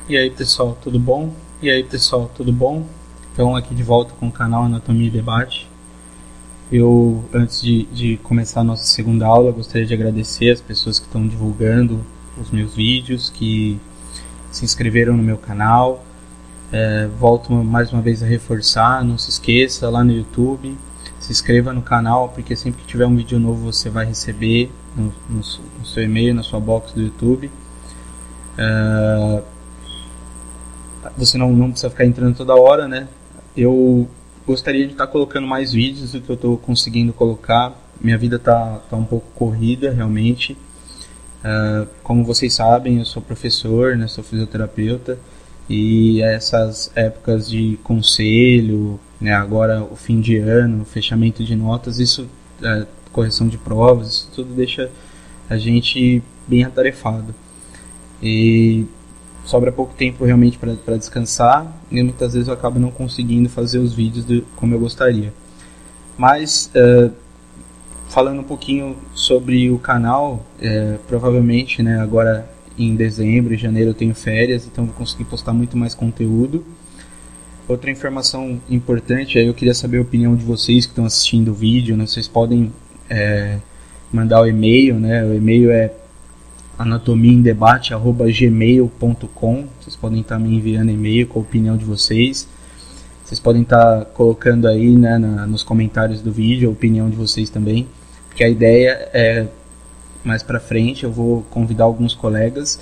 E aí pessoal, tudo bom? Então aqui de volta com o canal Anatomia e Debate. Eu, antes de começar a nossa segunda aula, gostaria de agradecer as pessoas que estão divulgando os meus vídeos, que se inscreveram no meu canal. Volto mais uma vez a reforçar, não se esqueça, lá no YouTube, se inscreva no canal, porque sempre que tiver um vídeo novo você vai receber no seu e-mail, na sua box do YouTube. Você não precisa ficar entrando toda hora, né? Eu gostaria de estar colocando mais vídeos do que eu estou conseguindo colocar. Minha vida tá um pouco corrida, realmente. Como vocês sabem, eu sou professor, né? Sou fisioterapeuta. E essas épocas de conselho, né? Agora o fim de ano, fechamento de notas, isso, correção de provas, isso tudo deixa a gente bem atarefado. E sobra pouco tempo realmente para descansar e muitas vezes eu acabo não conseguindo fazer os vídeos como eu gostaria. Mas falando um pouquinho sobre o canal, provavelmente, né, agora em dezembro e janeiro eu tenho férias, então vou conseguir postar muito mais conteúdo. Outra informação importante, eu queria saber a opinião de vocês que estão assistindo o vídeo, né? Vocês podem mandar o e-mail, né? O e-mail é anatomiaemdebate@gmail.com. Vocês podem estar me enviando e-mail com a opinião de vocês. Vocês podem estar colocando aí, né, nos comentários do vídeo a opinião de vocês também, porque a ideia é, mais pra frente, eu vou convidar alguns colegas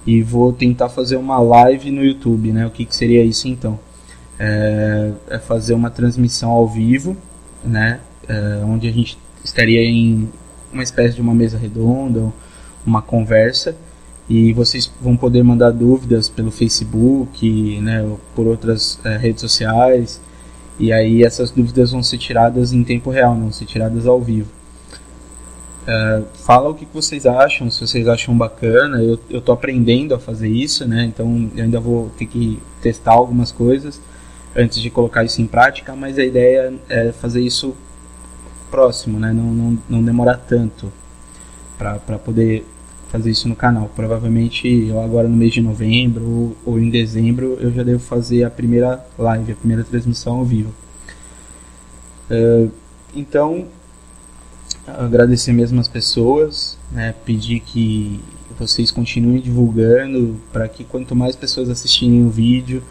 e vou tentar fazer uma live no YouTube, né? O que seria isso então? É fazer uma transmissão ao vivo, né? Onde a gente estaria em uma espécie de uma mesa redonda, uma conversa, e vocês vão poder mandar dúvidas pelo Facebook, né, ou por outras redes sociais, e aí essas dúvidas vão ser tiradas em tempo real, não vão ser tiradas ao vivo. Fala o que vocês acham, se vocês acham bacana. Eu estou aprendendo a fazer isso, né, então eu ainda vou ter que testar algumas coisas antes de colocar isso em prática, mas a ideia é fazer isso próximo, né, não demorar tanto para poder fazer isso no canal. Provavelmente eu agora no mês de novembro ou em dezembro eu já devo fazer a primeira live, a primeira transmissão ao vivo. Então, agradecer mesmo as pessoas, né, pedir que vocês continuem divulgando, para que quanto mais pessoas assistirem o vídeo,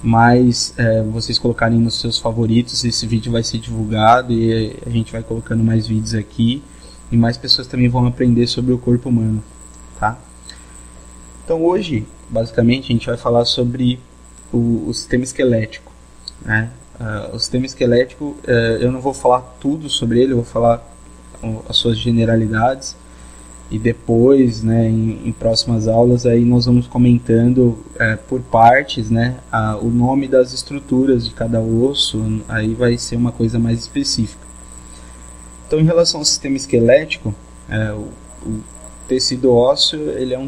mais vocês colocarem nos seus favoritos, esse vídeo vai ser divulgado e a gente vai colocando mais vídeos aqui e mais pessoas também vão aprender sobre o corpo humano, tá? Então hoje, basicamente, a gente vai falar sobre o sistema esquelético, né? O sistema esquelético, eu não vou falar tudo sobre ele, eu vou falar as suas generalidades e depois, né, em próximas aulas, aí nós vamos comentando por partes, né, o nome das estruturas de cada osso, aí vai ser uma coisa mais específica. Então, em relação ao sistema esquelético, o tecido ósseo ele é um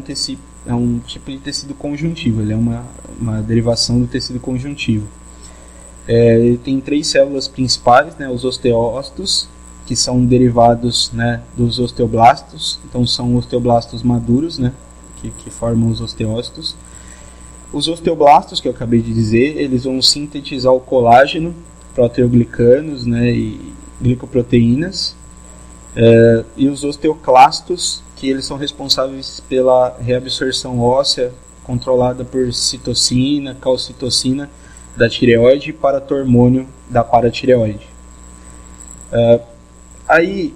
tipo de tecido conjuntivo, ele é uma derivação do tecido conjuntivo. Ele tem 3 células principais, né, os osteócitos, que são derivados, né, dos osteoblastos. Então são osteoblastos maduros, né, que formam os osteócitos. Os osteoblastos, que eu acabei de dizer, eles vão sintetizar o colágeno, proteoglicanos, né, e glicoproteínas. E os osteoclastos, que eles são responsáveis pela reabsorção óssea, controlada por citocina, calcitocina da tireoide e paratormônio da paratireoide. Aí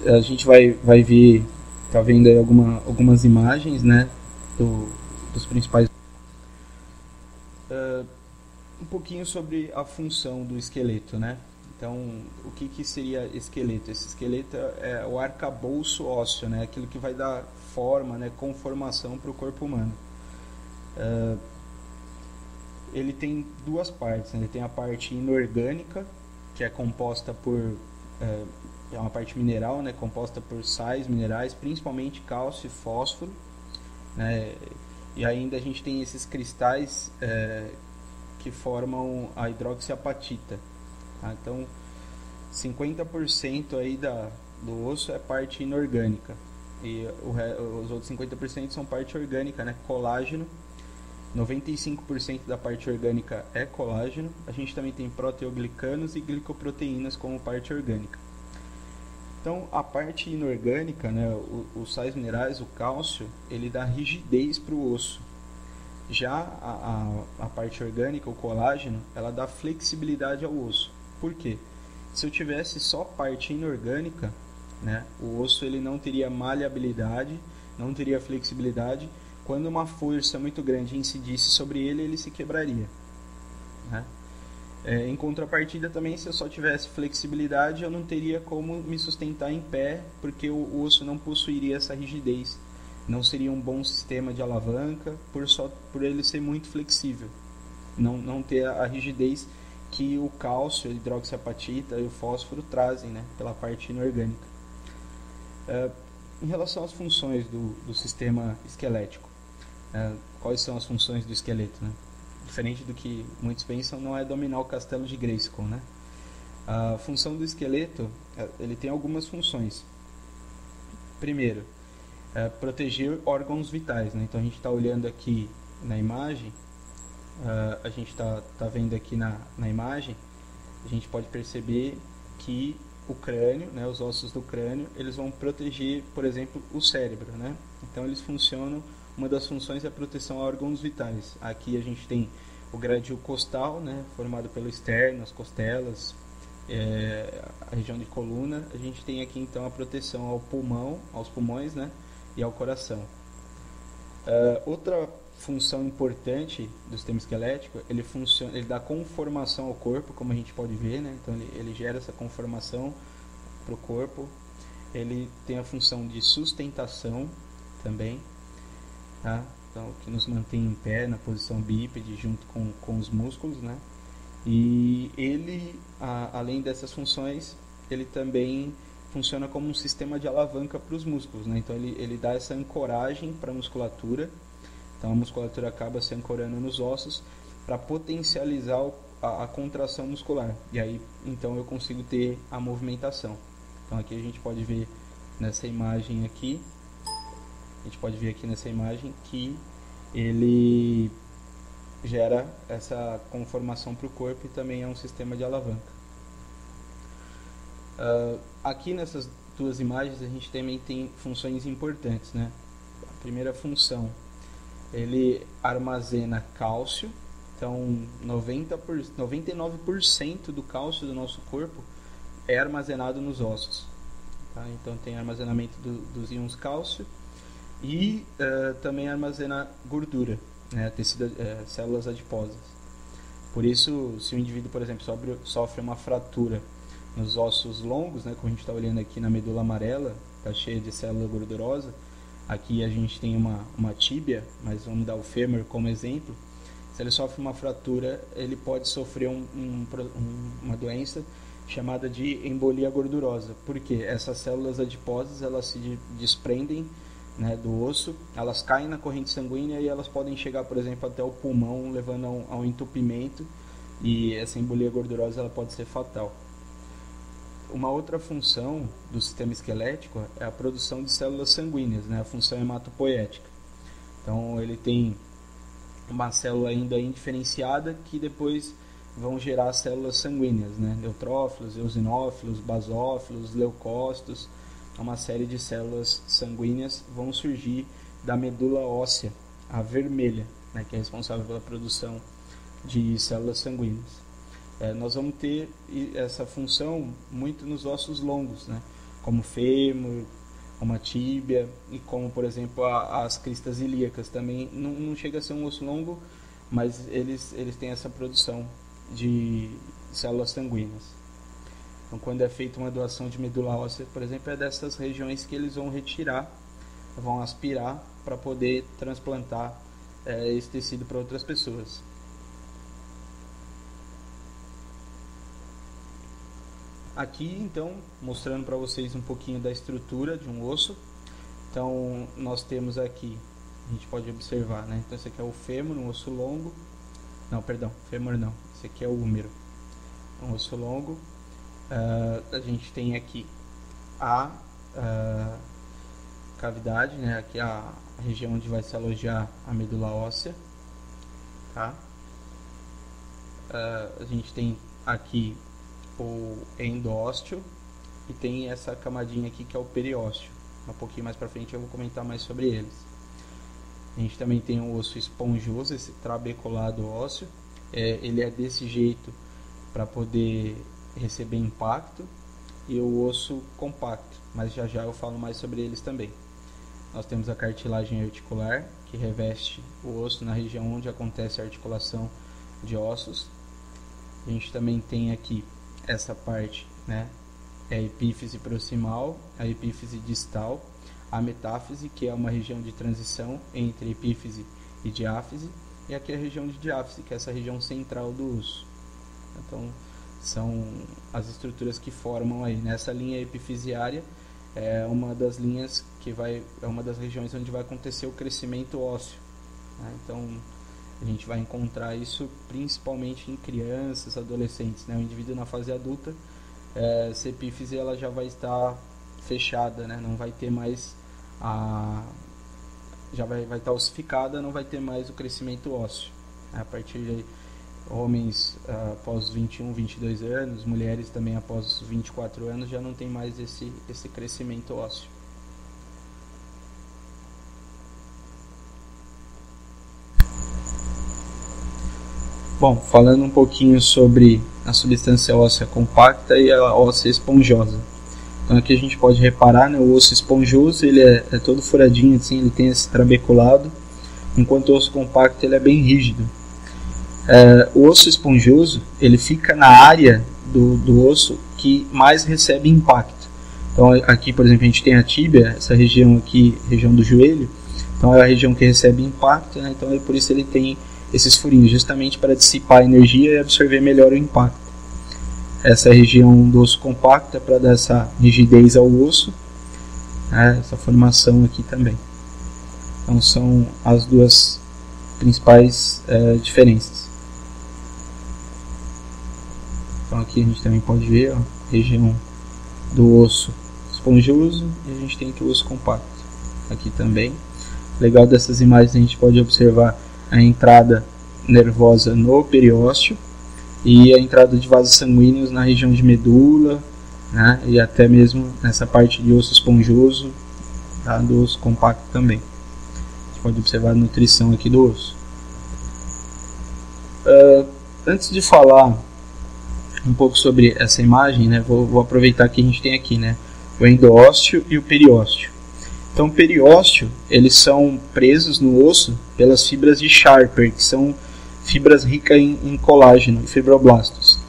a gente vai ver, tá vendo aí algumas imagens, né, dos principais. Um pouquinho sobre a função do esqueleto, né? Então, o que seria esqueleto? Esse esqueleto é o arcabouço ósseo, né? Aquilo que vai dar forma, né, conformação para o corpo humano. Ele tem 2 partes, né? Ele tem a parte inorgânica, que é composta por é uma parte mineral, né, composta por sais minerais, principalmente cálcio e fósforo, né, e ainda a gente tem esses cristais que formam a hidroxiapatita, tá? Então 50% aí do osso é parte inorgânica e os outros 50% são parte orgânica, né, colágeno 95% da parte orgânica é colágeno. A gente também tem proteoglicanos e glicoproteínas como parte orgânica. Então, a parte inorgânica, né, os sais minerais, o cálcio, ele dá rigidez para o osso. Já a parte orgânica, o colágeno, ela dá flexibilidade ao osso. Por quê? Se eu tivesse só parte inorgânica, né, o osso ele não teria maleabilidade, não teria flexibilidade. Quando uma força muito grande incidisse sobre ele, ele se quebraria, né? Em contrapartida também, se eu só tivesse flexibilidade, eu não teria como me sustentar em pé, porque o osso não possuiria essa rigidez. Não seria um bom sistema de alavanca por ele ser muito flexível. Não ter a rigidez que o cálcio, a hidroxiapatita e o fósforo trazem, né, pela parte inorgânica. Em relação às funções do sistema esquelético, quais são as funções do esqueleto, né? Diferente do que muitos pensam, não é dominar o castelo de Grayskull, né? A função do esqueleto, ele tem algumas funções. Primeiro, proteger órgãos vitais, né? Então a gente está olhando aqui na imagem, a gente está vendo aqui na imagem, a gente pode perceber que o crânio, né, os ossos do crânio, eles vão proteger, por exemplo, o cérebro, né? Então eles funcionam. Uma das funções é a proteção a órgãos vitais. Aqui a gente tem o gradil costal, né, formado pelo externo, as costelas, a região de coluna. A gente tem aqui então a proteção ao pulmão, aos pulmões, né, e ao coração. Outra função importante do sistema esquelético, ele dá conformação ao corpo, como a gente pode ver, né? Então ele gera essa conformação para o corpo. Ele tem a função de sustentação também, tá? Então, que nos mantém em pé na posição bípede junto com os músculos, né? E ele, além dessas funções, ele também funciona como um sistema de alavanca para os músculos, né? Então ele dá essa ancoragem para a musculatura. Então a musculatura acaba se ancorando nos ossos para potencializar a contração muscular. E aí então eu consigo ter a movimentação. Então aqui a gente pode ver nessa imagem aqui, que ele gera essa conformação para o corpo e também é um sistema de alavanca. Aqui nessas duas imagens a gente também tem funções importantes, né? A primeira função, ele armazena cálcio. Então 99% do cálcio do nosso corpo é armazenado nos ossos, tá? Então tem armazenamento dos íons cálcio e também armazena gordura, né? Células adiposas. Por isso, se o indivíduo, por exemplo, sofre uma fratura nos ossos longos, né, como a gente está olhando aqui na medula amarela, está cheia de célula gordurosa. Aqui a gente tem uma tíbia, mas vamos dar o fêmur como exemplo. Se ele sofre uma fratura, ele pode sofrer uma doença chamada de embolia gordurosa. Por quê? Essas células adiposas, elas se desprendem, né, do osso, elas caem na corrente sanguínea e elas podem chegar, por exemplo, até o pulmão, levando ao entupimento, e essa embolia gordurosa ela pode ser fatal. Uma outra função do sistema esquelético é a produção de células sanguíneas, né? A função hematopoética. Então ele tem uma célula ainda indiferenciada que depois vão gerar células sanguíneas, né? Neutrófilos, eosinófilos, basófilos, leucócitos. Uma série de células sanguíneas vão surgir da medula óssea, a vermelha, né? Que é responsável pela produção de células sanguíneas. Nós vamos ter essa função muito nos ossos longos, né? Como fêmur, como a tíbia e como, por exemplo, as cristas ilíacas. Também não chega a ser um osso longo, mas eles têm essa produção de células sanguíneas. Então, quando é feita uma doação de medula óssea, por exemplo, é dessas regiões que eles vão retirar, vão aspirar para poder transplantar esse tecido para outras pessoas. Aqui, então, mostrando para vocês um pouquinho da estrutura de um osso. Então, nós temos aqui, a gente pode observar, né? Então, esse aqui é o fêmur, um osso longo. Não, perdão, fêmur não. Esse aqui é o húmero, um osso longo. A gente tem aqui a cavidade, né? Aqui a região onde vai se alojar a medula óssea. tá? A gente tem aqui o endósteo e tem essa camadinha aqui que é o periósteo. Um pouquinho mais para frente eu vou comentar mais sobre eles. A gente também tem o osso esponjoso, esse trabeculado ósseo. Ele é desse jeito para poder receber impacto, e o osso compacto, mas já já eu falo mais sobre eles também. Nós temos a cartilagem articular, que reveste o osso na região onde acontece a articulação de ossos. A gente também tem aqui essa parte, né, é a epífise proximal, a epífise distal, a metáfise, que é uma região de transição entre epífise e diáfise, e aqui a região de diáfise, que é essa região central do osso. Então, são as estruturas que formam aí. Nessa linha epifisiária é uma das linhas que é uma das regiões onde vai acontecer o crescimento ósseo, né? Então, a gente vai encontrar isso principalmente em crianças, adolescentes, né? O indivíduo na fase adulta, essa epífise ela já vai estar fechada, né? Não vai ter mais já vai estar ossificada, não vai ter mais o crescimento ósseo. A partir de homens após os 21, 22 anos, mulheres também após os 24 anos, já não tem mais esse crescimento ósseo. Bom, falando um pouquinho sobre a substância óssea compacta e a óssea esponjosa. Então aqui a gente pode reparar, né, o osso esponjoso ele é todo furadinho, assim, ele tem esse trabeculado, enquanto o osso compacto ele é bem rígido. O osso esponjoso ele fica na área do osso que mais recebe impacto. Então aqui, por exemplo, a gente tem a tíbia, essa região aqui, região do joelho, então é a região que recebe impacto, né? Então por isso ele tem esses furinhos, justamente para dissipar a energia e absorver melhor o impacto. Essa região do osso compacto é para dar essa rigidez ao osso, né? Essa formação aqui também. Então são as duas principais diferenças. Então aqui a gente também pode ver a região do osso esponjoso e a gente tem aqui o osso compacto. Aqui também. Legal dessas imagens a gente pode observar a entrada nervosa no periósteo e a entrada de vasos sanguíneos na região de medula, né, e até mesmo nessa parte de osso esponjoso, tá, do osso compacto também. A gente pode observar a nutrição aqui do osso. Antes de falar um pouco sobre essa imagem, né, vou aproveitar que a gente tem aqui, né, o endósteo e o periósteo. Então, o periósteo, eles são presos no osso pelas fibras de Sharper, que são fibras ricas em colágeno e fibroblastos.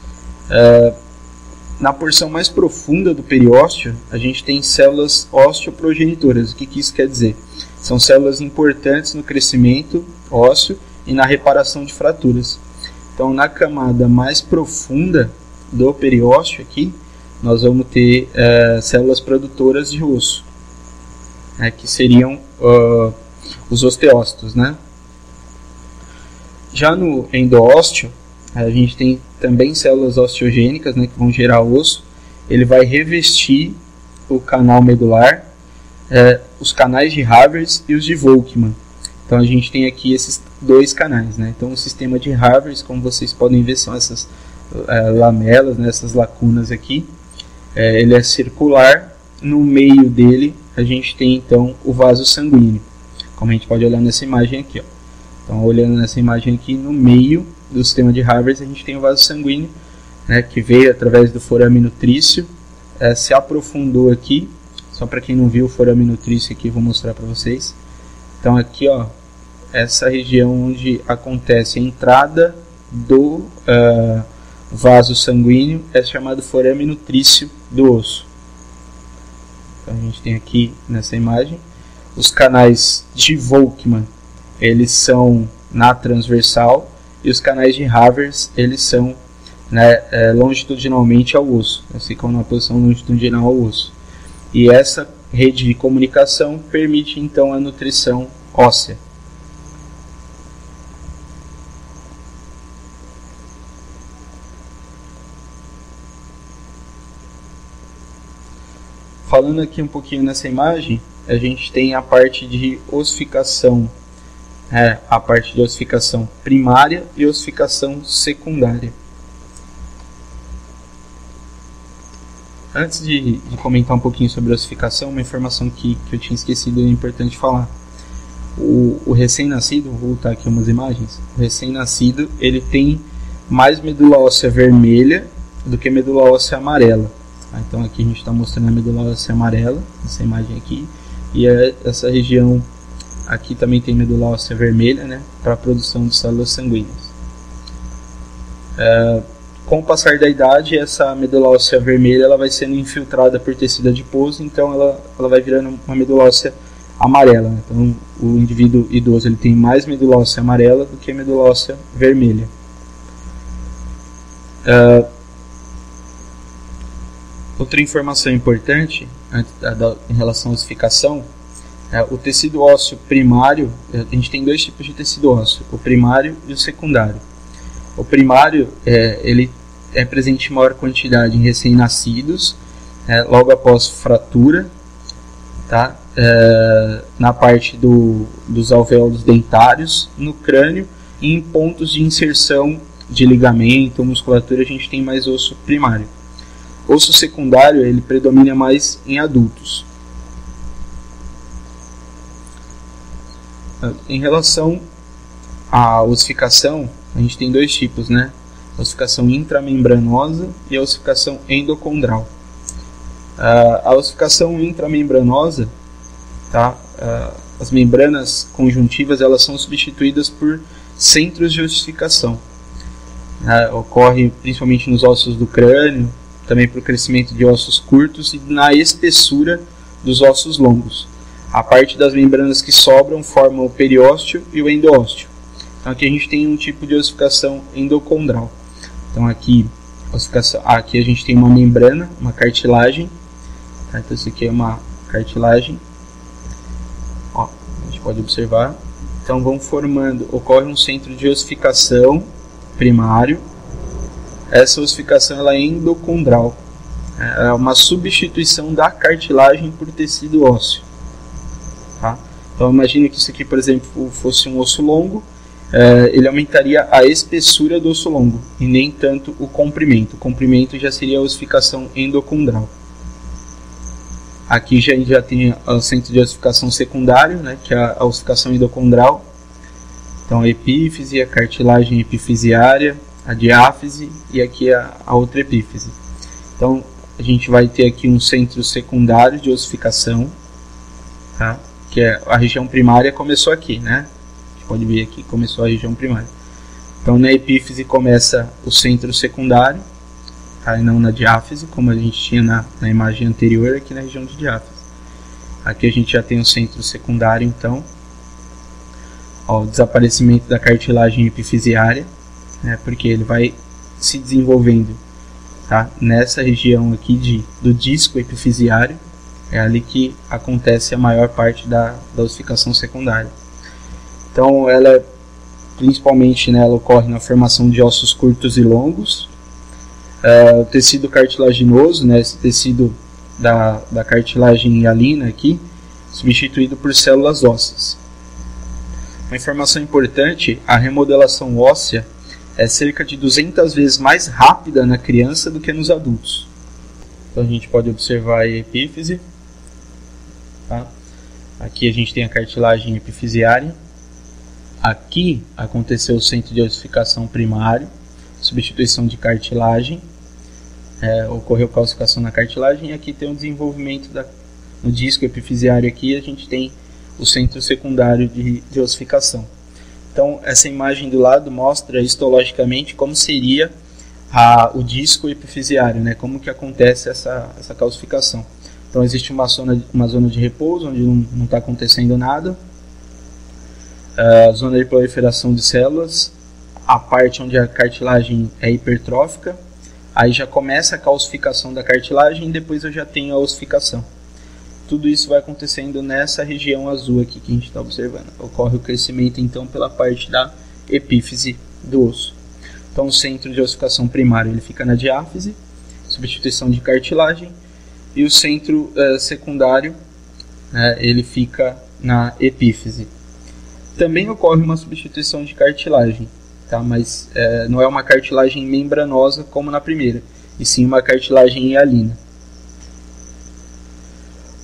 Na porção mais profunda do periósteo, a gente tem células osteoprogenitoras. O que isso quer dizer? São células importantes no crescimento ósseo e na reparação de fraturas. Então, na camada mais profunda do periósteo aqui, nós vamos ter células produtoras de osso, que seriam os osteócitos, né? Já no endósteo, a gente tem também células osteogênicas, né, que vão gerar osso. Ele vai revestir o canal medular, os canais de Havers e os de Volkmann. Então a gente tem aqui esses dois canais, né? Então o sistema de Havers, como vocês podem ver, são essas lamelas, né, essas lacunas aqui. Ele é circular. No meio dele a gente tem então o vaso sanguíneo, como a gente pode olhar nessa imagem aqui, ó. Então, olhando nessa imagem aqui, no meio do sistema de Havers a gente tem o vaso sanguíneo, né, que veio através do forame nutrício, se aprofundou aqui. Só para quem não viu o forame nutrício aqui, vou mostrar para vocês. Então aqui, ó, essa região onde acontece a entrada do vaso sanguíneo é chamado forame nutrício do osso. Então a gente tem aqui nessa imagem os canais de Volkmann, eles são na transversal, e os canais de Havers, eles são, né, longitudinalmente ao osso, eles ficam na posição longitudinal ao osso. E essa rede de comunicação permite então a nutrição óssea. Falando aqui um pouquinho nessa imagem, a gente tem a parte de ossificação a parte de ossificação primária e ossificação secundária. Antes de comentar um pouquinho sobre a ossificação, uma informação que eu tinha esquecido e é importante falar. O recém-nascido, vou voltar aqui umas imagens, o recém-nascido ele tem mais medula óssea vermelha do que medula óssea amarela. Então aqui a gente está mostrando a medula óssea amarela, essa imagem aqui, e essa região aqui também tem medula óssea vermelha, né, para a produção de células sanguíneas. Com o passar da idade, essa medula óssea vermelha ela vai sendo infiltrada por tecido adiposo, então ela vai virando uma medula óssea amarela. Então o indivíduo idoso ele tem mais medula óssea amarela do que medula óssea vermelha. Outra informação importante em relação à ossificação, o tecido ósseo primário, a gente tem dois tipos de tecido ósseo, o primário e o secundário. O primário ele é presente em maior quantidade em recém-nascidos, logo após fratura, tá? Na parte dos alvéolos dentários, no crânio e em pontos de inserção de ligamento, musculatura, a gente tem mais osso primário. Osso secundário ele predomina mais em adultos. Em relação à ossificação, a gente tem dois tipos, né? A ossificação intramembranosa e a ossificação endocondral. A ossificação intramembranosa, tá? As membranas conjuntivas elas são substituídas por centros de ossificação. Ocorre principalmente nos ossos do crânio, também para o crescimento de ossos curtos e na espessura dos ossos longos. A parte das membranas que sobram formam o periósteo e o endósteo. Então aqui a gente tem um tipo de ossificação endocondral. Então aqui a gente tem uma membrana, uma cartilagem. Tá? Então isso aqui é uma cartilagem. Ó, a gente pode observar. Então ocorre um centro de ossificação primário. Essa ossificação ela é endocondral. É uma substituição da cartilagem por tecido ósseo. Tá? Então imagine que isso aqui, por exemplo, fosse um osso longo, ele aumentaria a espessura do osso longo e nem tanto o comprimento. O comprimento já seria a ossificação endocondral. Aqui já tem o centro de ossificação secundário, né, que é a ossificação endocondral. Então a epífise, a cartilagem epifisiária, a diáfise e aqui a outra epífise. Então a gente vai ter aqui um centro secundário de ossificação, tá? Que é a região primária começou aqui, né? A gente pode ver aqui começou a região primária. Então na epífise começa o centro secundário, tá? E não na diáfise, como a gente tinha na imagem anterior aqui na região de diáfise. Aqui a gente já tem o centro secundário, então, ó, o desaparecimento da cartilagem epifisiária, né? Porque ele vai se desenvolvendo, tá? Nessa região aqui do disco epifisiário. É ali que acontece a maior parte da ossificação secundária. Então, ela principalmente, né, ela ocorre na formação de ossos curtos e longos. O tecido cartilaginoso, né, esse tecido da cartilagem hialina aqui, substituído por células ósseas. Uma informação importante, a remodelação óssea é cerca de 200 vezes mais rápida na criança do que nos adultos. Então a gente pode observar a epífise. Tá? Aqui a gente tem a cartilagem epifisiária. Aqui aconteceu o centro de ossificação primário, substituição de cartilagem. Ocorreu calcificação na cartilagem e aqui tem o desenvolvimento no disco epifisiário. Aqui a gente tem o centro secundário de ossificação. Então essa imagem do lado mostra histologicamente como seria o disco epifisiário, né? Como que acontece essa calcificação. Então existe uma zona de repouso, onde não está acontecendo nada. A zona de proliferação de células, a parte onde a cartilagem é hipertrófica. Aí já começa a calcificação da cartilagem e depois eu já tenho a ossificação. Tudo isso vai acontecendo nessa região azul aqui que a gente está observando. Ocorre o crescimento então pela parte da epífise do osso. Então o centro de ossificação primário ele fica na diáfise, substituição de cartilagem, e o centro secundário ele fica na epífise. Também ocorre uma substituição de cartilagem, tá? Mas não é uma cartilagem membranosa como na primeira, e sim uma cartilagem hialina.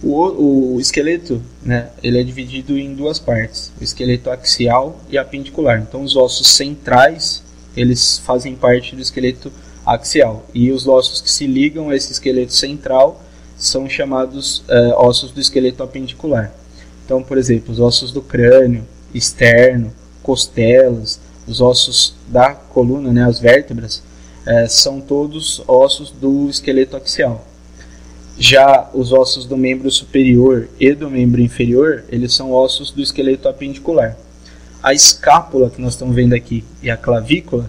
O esqueleto, né, ele é dividido em duas partes, o esqueleto axial e apendicular. Então os ossos centrais, eles fazem parte do esqueleto axial, e os ossos que se ligam a esse esqueleto central são chamados ossos do esqueleto apendicular. Então, por exemplo, os ossos do crânio, externo, costelas, os ossos da coluna, né, as vértebras, são todos ossos do esqueleto axial. Já os ossos do membro superior e do membro inferior, eles são ossos do esqueleto apendicular. A escápula que nós estamos vendo aqui e a clavícula,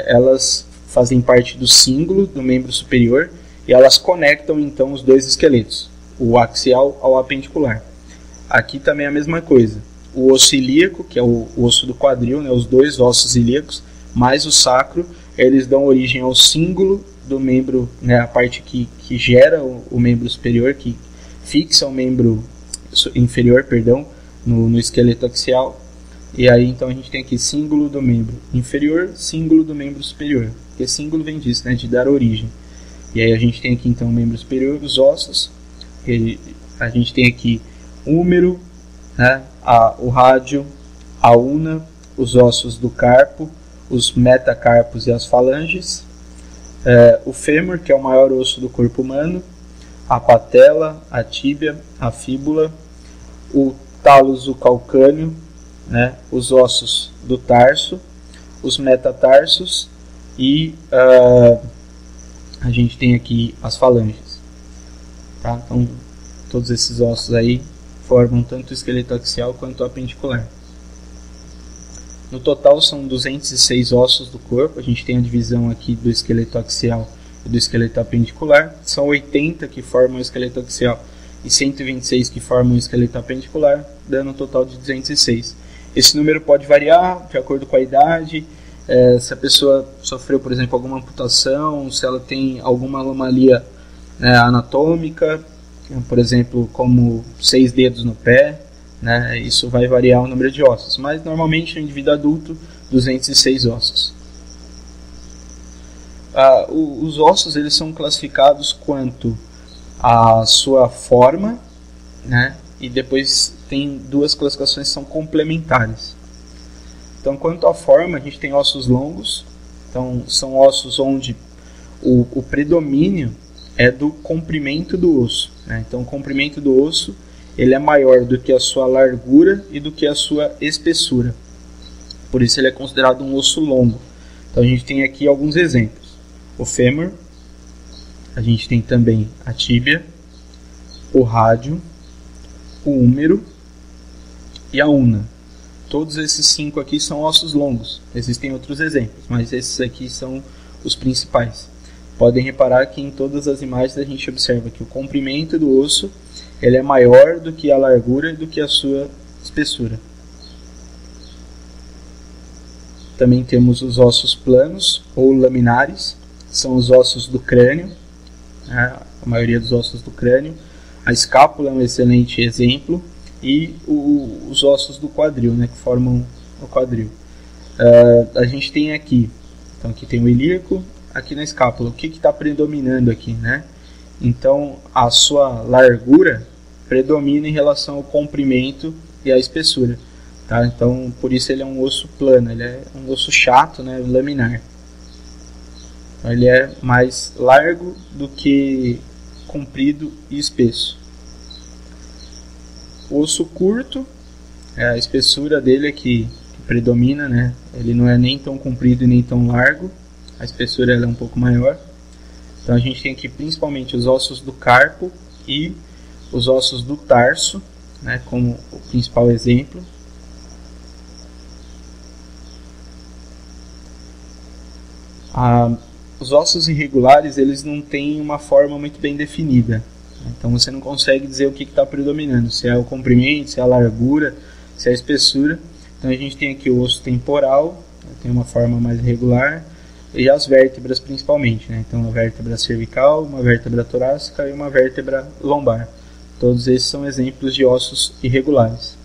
elas fazem parte do cíngulo do membro superior e elas conectam então os dois esqueletos, o axial ao apendicular. Aqui também é a mesma coisa. O osso ilíaco, que é o osso do quadril, né, os dois ossos ilíacos, mais o sacro, eles dão origem ao cíngulo do membro, né, a parte que gera o membro superior, que fixa o membro inferior, perdão, no esqueleto axial. E aí então a gente tem aqui cíngulo do membro inferior, cíngulo do membro superior, porque cíngulo vem disso, né, de dar origem. E aí a gente tem aqui então o membro superior, os ossos, a gente tem aqui o húmero, né, o rádio, a una, os ossos do carpo, os metacarpos e as falanges, o fêmur, que é o maior osso do corpo humano, a patela, a tíbia, a fíbula, o tálus calcâneo, né, os ossos do tarso, os metatarsos e a gente tem aqui as falanges. Tá? Então, todos esses ossos aí formam tanto o esqueleto axial quanto o apendicular. No total são 206 ossos do corpo. A gente tem a divisão aqui do esqueleto axial e do esqueleto apendicular. São 80 que formam o esqueleto axial e 126 que formam o esqueleto apendicular, dando um total de 206. Esse número pode variar de acordo com a idade, se a pessoa sofreu, por exemplo, alguma amputação, se ela tem alguma anomalia anatômica, por exemplo, como 6 dedos no pé, né, isso vai variar o número de ossos, mas normalmente no indivíduo adulto, 206 ossos. Os ossos eles são classificados quanto à sua forma, né, e depois tem duas classificações que são complementares. Então, quanto à forma, a gente tem ossos longos, então são ossos onde o predomínio é do comprimento do osso, né? Então o comprimento do osso ele é maior do que a sua largura e do que a sua espessura, por isso ele é considerado um osso longo. Então a gente tem aqui alguns exemplos: o fêmur, a gente tem também a tíbia, o rádio, o húmero e a una. Todos esses 5 aqui são ossos longos. Existem outros exemplos, mas esses aqui são os principais. Podem reparar que em todas as imagens a gente observa que o comprimento do osso ele é maior do que a largura e do que a sua espessura. Também temos os ossos planos ou laminares, são os ossos do crânio, né? A maioria dos ossos do crânio. A escápula é um excelente exemplo, e os ossos do quadril, né, que formam o quadril. A gente tem aqui, então aqui tem o ilíaco, aqui na escápula, o que está predominando aqui, né? Então a sua largura predomina em relação ao comprimento e à espessura, tá? Então por isso ele é um osso plano, ele é um osso chato, né, laminar. Então, ele é mais largo do que comprido e espesso. O osso curto, a espessura dele é que predomina, né? Ele não é nem tão comprido e nem tão largo, a espessura ela é um pouco maior. Então a gente tem aqui principalmente os ossos do carpo e os ossos do tarso, né, como o principal exemplo. Os ossos irregulares eles não têm uma forma muito bem definida. Então você não consegue dizer o que está predominando, se é o comprimento, se é a largura, se é a espessura. Então a gente tem aqui o osso temporal, tem uma forma mais irregular, e as vértebras principalmente, né? Então a vértebra cervical, uma vértebra torácica e uma vértebra lombar. Todos esses são exemplos de ossos irregulares.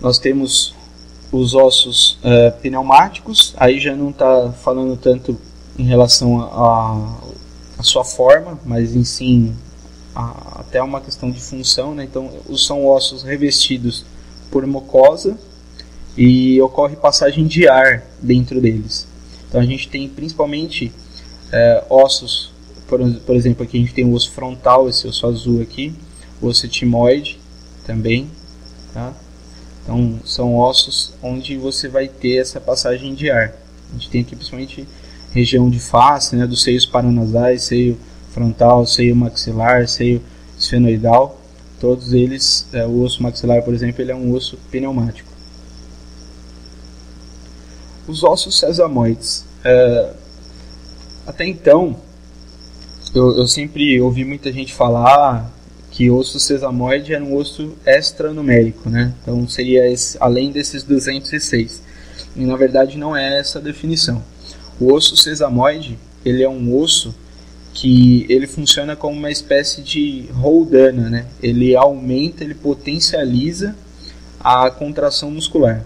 Nós temos os ossos pneumáticos, aí já não está falando tanto em relação à sua forma, mas em si até uma questão de função, né? Então são ossos revestidos por mucosa e ocorre passagem de ar dentro deles. Então a gente tem principalmente ossos, por exemplo, aqui a gente tem o osso frontal, esse osso azul aqui, o osso etimoide também, tá? Então são ossos onde você vai ter essa passagem de ar. A gente tem aqui principalmente região de face, né, dos seios paranasais, seio frontal, seio maxilar, seio esfenoidal. Todos eles, o osso maxilar, por exemplo, ele é um osso pneumático. Os ossos sesamoides. Até então, eu sempre ouvi muita gente falar que osso sesamoide era um osso extranumérico, né? Então seria além desses 206. E na verdade não é essa a definição. O osso sesamoide, ele é um osso que ele funciona como uma espécie de roldana, né? Ele aumenta, ele potencializa a contração muscular,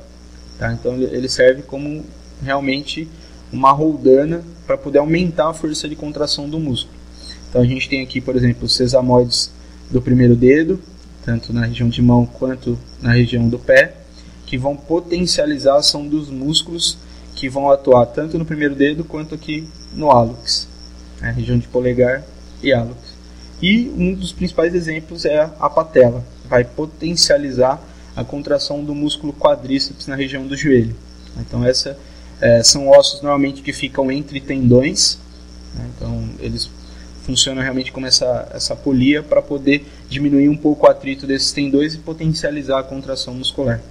tá? Então ele serve como realmente uma roldana para poder aumentar a força de contração do músculo. Então a gente tem aqui, por exemplo, os sesamoides do primeiro dedo, tanto na região de mão quanto na região do pé, que vão potencializar a ação dos músculos que vão atuar tanto no primeiro dedo quanto aqui no hálux, a região de polegar e hálux. E um dos principais exemplos é a patela, vai potencializar a contração do músculo quadríceps na região do joelho. Então são ossos normalmente que ficam entre tendões, né? Então eles funcionam realmente como essa polia para poder diminuir um pouco o atrito desses tendões e potencializar a contração muscular.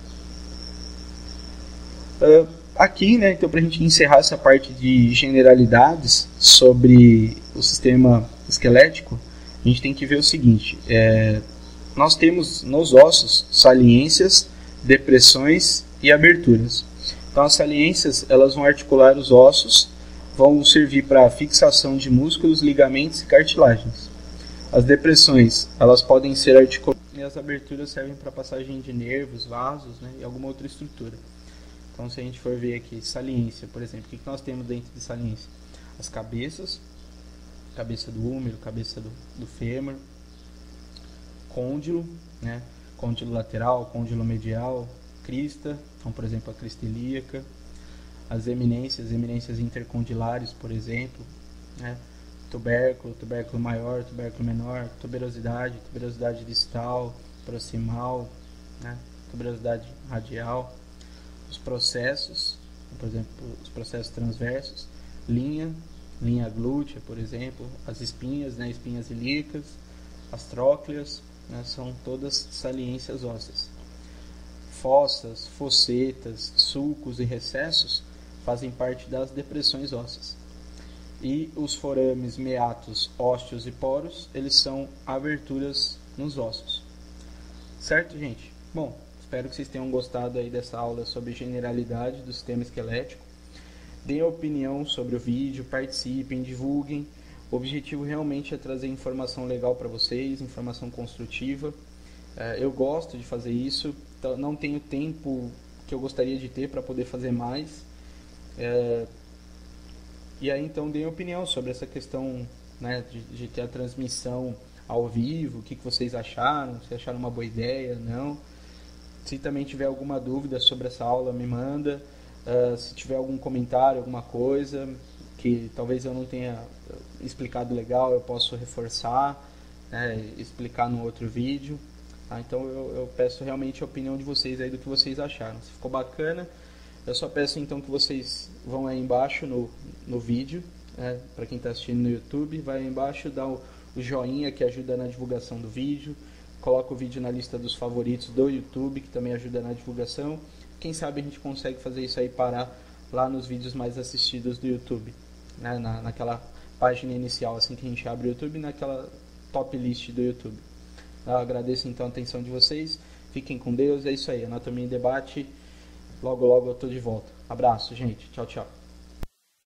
Aqui, né, então, para a gente encerrar essa parte de generalidades sobre o sistema esquelético, a gente tem que ver o seguinte: nós temos nos ossos saliências, depressões e aberturas. Então as saliências, elas vão articular os ossos, vão servir para fixação de músculos, ligamentos e cartilagens. As depressões, elas podem ser articuladas e as aberturas servem para passagem de nervos, vasos, né, e alguma outra estrutura. Então se a gente for ver aqui, saliência, por exemplo, o que nós temos dentro de saliência? As cabeças, cabeça do húmero, cabeça do fêmur, côndilo, né, côndilo lateral, côndilo medial, crista, então por exemplo a crista ilíaca, as eminências intercondilares, por exemplo, né? Tubérculo maior, tubérculo menor, tuberosidade distal, proximal, né? Tuberosidade radial, os processos, por exemplo, os processos transversos, linha glútea, por exemplo, as espinhas, né? Espinhas ilíacas, as trócleas, né? São todas saliências ósseas. Fossas, fossetas, sulcos e recessos fazem parte das depressões ósseas. E os forames, meatos, ósteos e poros, eles são aberturas nos ossos. Certo, gente? Bom, espero que vocês tenham gostado aí dessa aula sobre generalidade do sistema esquelético. Deem opinião sobre o vídeo, participem, divulguem. O objetivo realmente é trazer informação legal para vocês, informação construtiva. Eu gosto de fazer isso, não tenho tempo que eu gostaria de ter para poder fazer mais. E aí então deem opinião sobre essa questão, né, de ter a transmissão ao vivo, o que vocês acharam, se acharam uma boa ideia, não. Se também tiver alguma dúvida sobre essa aula, me manda. Se tiver algum comentário, alguma coisa que talvez eu não tenha explicado legal, eu posso reforçar, né, explicar no outro vídeo. Então eu peço realmente a opinião de vocês aí do que vocês acharam. Se ficou bacana, eu só peço então que vocês vão aí embaixo no vídeo, né, para quem está assistindo no YouTube, vai aí embaixo, dá o joinha que ajuda na divulgação do vídeo, coloca o vídeo na lista dos favoritos do YouTube, que também ajuda na divulgação. Quem sabe a gente consegue fazer isso aí parar lá nos vídeos mais assistidos do YouTube, né, naquela página inicial, assim que a gente abre o YouTube, naquela top list do YouTube. Eu agradeço então a atenção de vocês, fiquem com Deus, é isso aí, Anatomia em Debate, logo eu tô de volta. Abraço, gente, tchau, tchau.